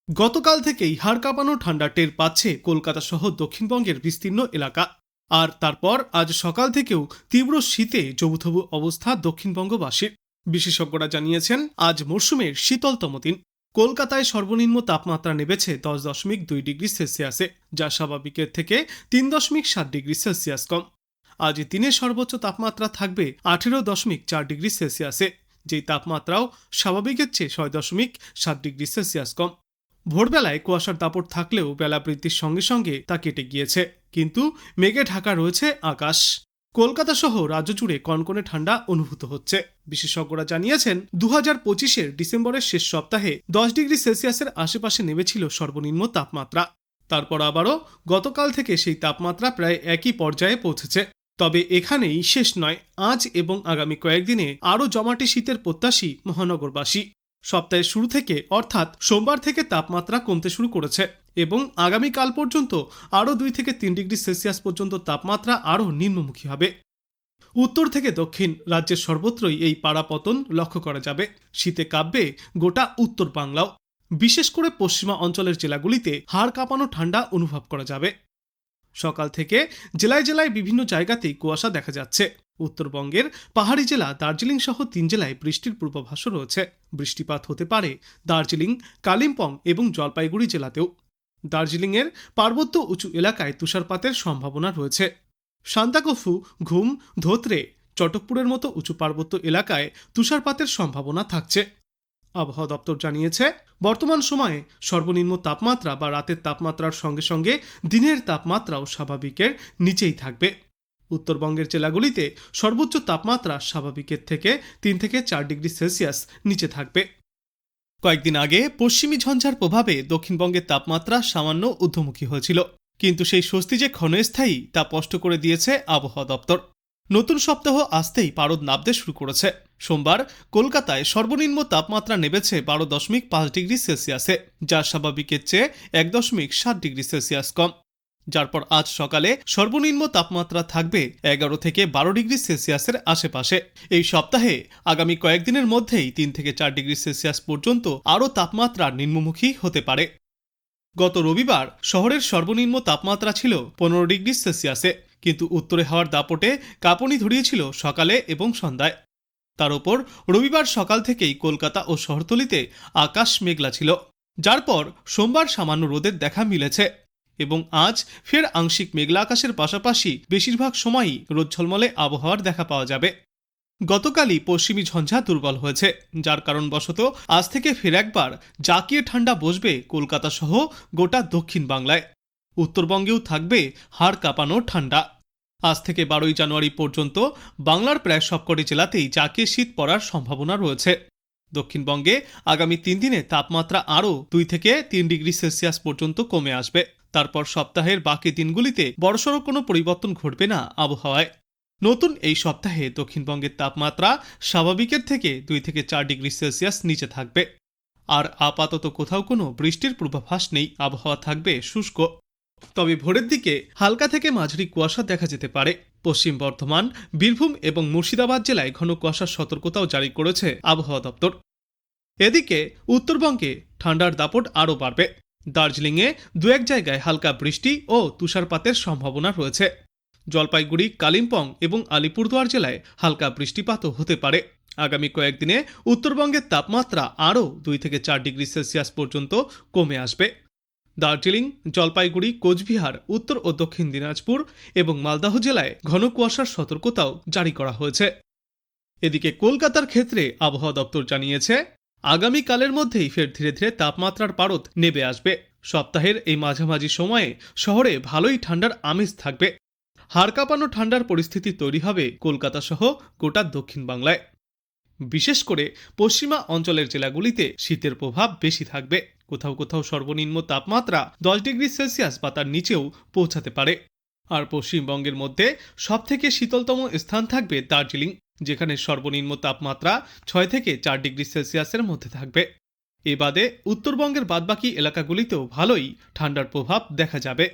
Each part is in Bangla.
গতকাল থেকেই হাড় কাঁপানো ঠান্ডা টের পাচ্ছে কলকাতা সহ দক্ষিণবঙ্গের বিস্তীর্ণ এলাকা। আর তারপর আজ সকাল থেকেও তীব্র শীতে জবুথবু অবস্থা দক্ষিণবঙ্গবাসীর। বিশেষজ্ঞরা জানিয়েছেন আজ মরশুমের শীতলতম দিন। কলকাতায় সর্বনিম্ন তাপমাত্রা নেমেছে 10.2 ডিগ্রি সেলসিয়াসে, যা স্বাভাবিকের থেকে 3.7 ডিগ্রি সেলসিয়াস কম। আজ দিনের সর্বোচ্চ তাপমাত্রা থাকবে 18.4 ডিগ্রি সেলসিয়াসে, যেই তাপমাত্রাও স্বাভাবিকের চেয়ে 6.7 ডিগ্রি সেলসিয়াস কম। ভোরবেলায় কুয়াশার দাপট থাকলেও বেলা বৃদ্ধির সঙ্গে সঙ্গে তা কেটে গিয়েছে, কিন্তু মেঘে ঢাকা রয়েছে আকাশ। কলকাতা সহ রাজ্য জুড়ে কনকনে ঠান্ডা অনুভূত হচ্ছে। বিশেষজ্ঞরা জানিয়েছেন 2025-এর ডিসেম্বরের শেষ সপ্তাহে 10 ডিগ্রি সেলসিয়াসের আশেপাশে নেমেছিল সর্বনিম্ন তাপমাত্রা। তারপর আবারও গতকাল থেকে সেই তাপমাত্রা প্রায় একই পর্যায়ে পৌঁছেছে। তবে এখানেই শেষ নয়, আজ এবং আগামী কয়েকদিনে আরও জমাটে শীতের প্রত্যাশী মহানগরবাসী। সপ্তাহের শুরু থেকে অর্থাৎ সোমবার থেকে তাপমাত্রা কমতে শুরু করেছে এবং আগামীকাল পর্যন্ত আরও 2 থেকে 3 ডিগ্রি সেলসিয়াস পর্যন্ত তাপমাত্রা আরও নিম্নমুখী হবে। উত্তর থেকে দক্ষিণ রাজ্যের সর্বত্রই এই পাড়াপতন লক্ষ্য করা যাবে। শীতে কাঁপবে গোটা উত্তর বাংলাও। বিশেষ করে পশ্চিমা অঞ্চলের জেলাগুলিতে হাড় কাঁপানো ঠান্ডা অনুভব করা যাবে। সকাল থেকে জেলায় জেলায় বিভিন্ন জায়গাতেই কুয়াশা দেখা যাচ্ছে। উত্তরবঙ্গের পাহাড়ি জেলা দার্জিলিং সহ 3 জেলায় বৃষ্টির পূর্বাভাসও রয়েছে। বৃষ্টিপাত হতে পারে দার্জিলিং, কালিম্পং এবং জলপাইগুড়ি জেলাতেও। দার্জিলিংয়ের পার্বত্য উঁচু এলাকায় তুষারপাতের সম্ভাবনা রয়েছে। সান্তাকফু, ঘুম, ধোত্রে, চটকপুরের মতো উঁচু পার্বত্য এলাকায় তুষারপাতের সম্ভাবনা থাকছে। আবহাওয়া দপ্তর জানিয়েছে বর্তমান সময়ে সর্বনিম্ন তাপমাত্রা বা রাতের তাপমাত্রার সঙ্গে সঙ্গে দিনের তাপমাত্রাও স্বাভাবিকের নিচেই থাকবে। উত্তরবঙ্গের জেলাগুলিতে সর্বোচ্চ তাপমাত্রা স্বাভাবিকের থেকে 3 থেকে 4 ডিগ্রি সেলসিয়াস নিচে থাকবে। কয়েকদিন আগে পশ্চিমী ঝঞ্ঝার প্রভাবে দক্ষিণবঙ্গের তাপমাত্রা সামান্য ঊর্ধ্বমুখী হয়েছিল, কিন্তু সেই স্বস্তি যে ক্ষণস্থায়ী তা স্পষ্ট করে দিয়েছে আবহাওয়া দপ্তর। নতুন সপ্তাহ আসতেই পারদ নামতে শুরু করেছে। সোমবার কলকাতায় সর্বনিম্ন তাপমাত্রা নেমেছে 12.5 ডিগ্রি সেলসিয়াসে, যা স্বাভাবিকের চেয়ে 1.7 ডিগ্রি সেলসিয়াস কম। যার পর আজ সকালে সর্বনিম্ন তাপমাত্রা থাকবে 11 থেকে 12 ডিগ্রি সেলসিয়াসের আশেপাশে। এই সপ্তাহে আগামী কয়েকদিনের মধ্যেই 3 থেকে 4 ডিগ্রি সেলসিয়াস পর্যন্ত আরও তাপমাত্রা নিম্নমুখী হতে পারে। গত রবিবার শহরের সর্বনিম্ন তাপমাত্রা ছিল 15 ডিগ্রি সেলসিয়াসে, কিন্তু উত্তরে হাওয়ার দাপটে কাঁপুনি ধরিয়েছিল সকালে এবং সন্ধ্যায়। তার উপর রবিবার সকাল থেকেই কলকাতা ও শহরতলিতে আকাশ মেঘলা ছিল, যার পর সোমবার সামান্য রোদের দেখা মিলেছে এবং আজ ফের আংশিক মেঘলা আকাশের পাশাপাশি বেশিরভাগ সময়ই রোদ ঝলমলে আবহাওয়ার দেখা পাওয়া যাবে। গতকালই পশ্চিমী ঝঞ্ঝা দুর্বল হয়েছে, যার কারণবশত আজ থেকে ফের একবার জাঁকিয়ে ঠান্ডা বসবে কলকাতা সহ গোটা দক্ষিণ বাংলায়। উত্তরবঙ্গেও থাকবে হাড় কাঁপানো ঠান্ডা। আজ থেকে 12 জানুয়ারি পর্যন্ত বাংলার প্রায় সবকটি জেলাতেই জাঁকিয়ে শীত পড়ার সম্ভাবনা রয়েছে। দক্ষিণবঙ্গে আগামী 3 দিনে তাপমাত্রা আরও 2 থেকে 3 ডিগ্রি সেলসিয়াস পর্যন্ত কমে আসবে। তারপর সপ্তাহের বাকি দিনগুলিতে বড়সড় কোনো পরিবর্তন ঘটবে না আবহাওয়ায়। নতুন এই সপ্তাহে দক্ষিণবঙ্গের তাপমাত্রা স্বাভাবিকের থেকে 2 থেকে 4 ডিগ্রি সেলসিয়াস নিচে থাকবে। আর আপাতত কোথাও কোনো বৃষ্টির পূর্বাভাস নেই। আবহাওয়া থাকবে শুষ্ক, তবে ভোরের দিকে হালকা থেকে মাঝারি কুয়াশা দেখা যেতে পারে। পশ্চিম বর্ধমান, বীরভূম এবং মুর্শিদাবাদ জেলায় ঘন কুয়াশার সতর্কতাও জারি করেছে আবহাওয়া দপ্তর। এদিকে উত্তরবঙ্গে ঠান্ডার দাপট আরও বাড়বে। দার্জিলিংয়ে 2-1 জায়গায় হালকা বৃষ্টি ও তুষারপাতের সম্ভাবনা রয়েছে। জলপাইগুড়ি, কালিম্পং এবং আলিপুরদুয়ার জেলায় হালকা বৃষ্টিপাতও হতে পারে। আগামী কয়েকদিনে উত্তরবঙ্গের তাপমাত্রা আরও 2 থেকে 4 ডিগ্রি সেলসিয়াস পর্যন্ত কমে আসবে। দার্জিলিং, জলপাইগুড়ি, কোচবিহার, উত্তর ও দক্ষিণ দিনাজপুর এবং মালদহ জেলায় ঘন কুয়াশার সতর্কতাও জারি করা হয়েছে। এদিকে কলকাতার ক্ষেত্রে আবহাওয়া দপ্তর জানিয়েছে আগামীকালের মধ্যেই ফের ধীরে ধীরে তাপমাত্রার পারদ নেমে আসবে। সপ্তাহের এই মাঝামাঝি সময়ে শহরে ভালোই ঠান্ডার আমেজ থাকবে। হাড় কাঁপানো ঠান্ডার পরিস্থিতি তৈরি হবে কলকাতা সহ গোটা দক্ষিণ বাংলায়। বিশেষ করে পশ্চিমা অঞ্চলের জেলাগুলিতে শীতের প্রভাব বেশি থাকবে। কোথাও কোথাও সর্বনিম্ন তাপমাত্রা 10 ডিগ্রি সেলসিয়াস বা তার নিচেও পৌঁছাতে পারে। আর পশ্চিমবঙ্গের মধ্যে সবথেকে শীতলতম স্থান থাকবে দার্জিলিং, যেখানে সর্বনিম্ন তাপমাত্রা 6 থেকে 4 ডিগ্রি সেলসিয়াসের মধ্যে থাকবে। এ বাদে উত্তরবঙ্গের বাদবাকি এলাকাগুলিতেও ভালোই ঠান্ডার প্রভাব দেখা যাবে।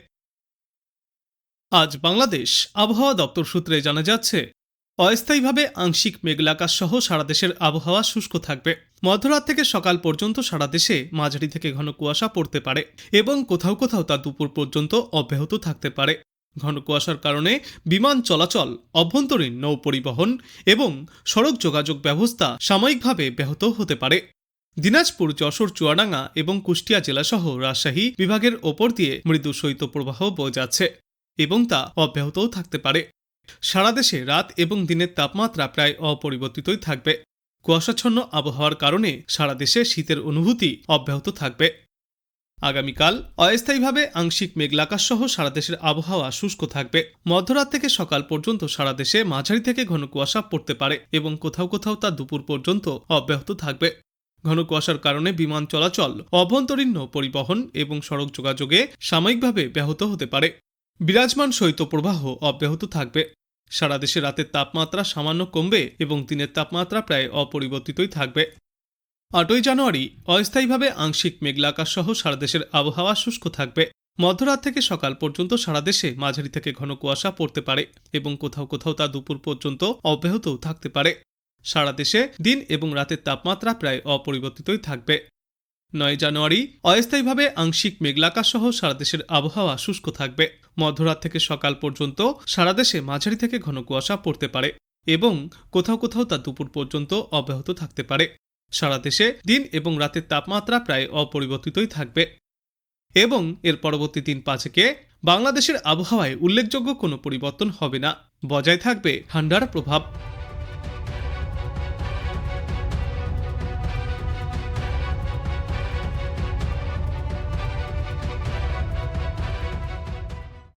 আজ বাংলাদেশ আবহাওয়া দপ্তর সূত্রে জানা যাচ্ছে অস্থায়ীভাবে আংশিক মেঘলা আকাশ সহ সারা দেশের আবহাওয়া শুষ্ক থাকবে। মধ্যরাত থেকে সকাল পর্যন্ত সারা দেশে মাঝারি থেকে ঘন কুয়াশা পড়তে পারে এবং কোথাও কোথাও তা দুপুর পর্যন্ত অব্যাহত থাকতে পারে। ঘন কুয়াশার কারণে বিমান চলাচল, অভ্যন্তরীণ নৌ পরিবহন এবং সড়ক যোগাযোগ ব্যবস্থা সাময়িকভাবে ব্যাহত হতে পারে। দিনাজপুর, যশোর, চুয়াডাঙ্গা এবং কুষ্টিয়া জেলাসহ রাজশাহী বিভাগের ওপর দিয়ে মৃদু শৈত্যপ্রবাহ বয়ে যাচ্ছে এবং তা অব্যাহতও থাকতে পারে। সারা দেশে রাত এবং দিনের তাপমাত্রা প্রায় অপরিবর্তিতই থাকবে। কুয়াশাচ্ছন্ন আবহাওয়ার কারণে সারা দেশে শীতের অনুভূতি অব্যাহত থাকবে। আগামীকাল অস্থায়ীভাবে আংশিক মেঘলাকাশ সহ সারা দেশের আবহাওয়া শুষ্ক থাকবে। মধ্যরাত থেকে সকাল পর্যন্ত সারা দেশে মাঝারি থেকে ঘন কুয়াশা পড়তে পারে এবং কোথাও কোথাও তা দুপুর পর্যন্ত অব্যাহত থাকবে। ঘন কুয়াশার কারণে বিমান চলাচল, অভ্যন্তরীণ নৌ পরিবহন এবং সড়ক যোগাযোগে সাময়িকভাবে ব্যাহত হতে পারে। বিরাজমান শৈত্যপ্রবাহ অব্যাহত থাকবে। সারা দেশে রাতের তাপমাত্রা সামান্য কমবে এবং দিনের তাপমাত্রা প্রায় অপরিবর্তিতই থাকবে। 8ই জানুয়ারি অস্থায়ীভাবে আংশিক মেঘলাকাশ সহ সারা দেশের আবহাওয়া শুষ্ক থাকবে। মধ্যরাত থেকে সকাল পর্যন্ত সারা দেশে মাঝারি থেকে ঘন কুয়াশা পড়তে পারে এবং কোথাও কোথাও তা দুপুর পর্যন্ত অব্যাহতও থাকতে পারে। সারা দেশে দিন এবং রাতের তাপমাত্রা প্রায় অপরিবর্তিতই থাকবে। 9 জানুয়ারি অস্থায়ীভাবে আংশিক মেঘলাকাশ সহ সারা দেশের আবহাওয়া শুষ্ক থাকবে। মধ্যরাত থেকে সকাল পর্যন্ত সারা দেশে মাঝারি থেকে ঘন কুয়াশা পড়তে পারে এবং কোথাও কোথাও তা দুপুর পর্যন্ত অব্যাহত থাকতে পারে। সারা দেশে দিন এবং রাতের তাপমাত্রা প্রায় অপরিবর্তিতই থাকবে এবং এর পরবর্তী দিন 5-এ বাংলাদেশের আবহাওয়ায় উল্লেখযোগ্য কোনো পরিবর্তন হবে না। বজায় থাকবে ঠান্ডার প্রভাব।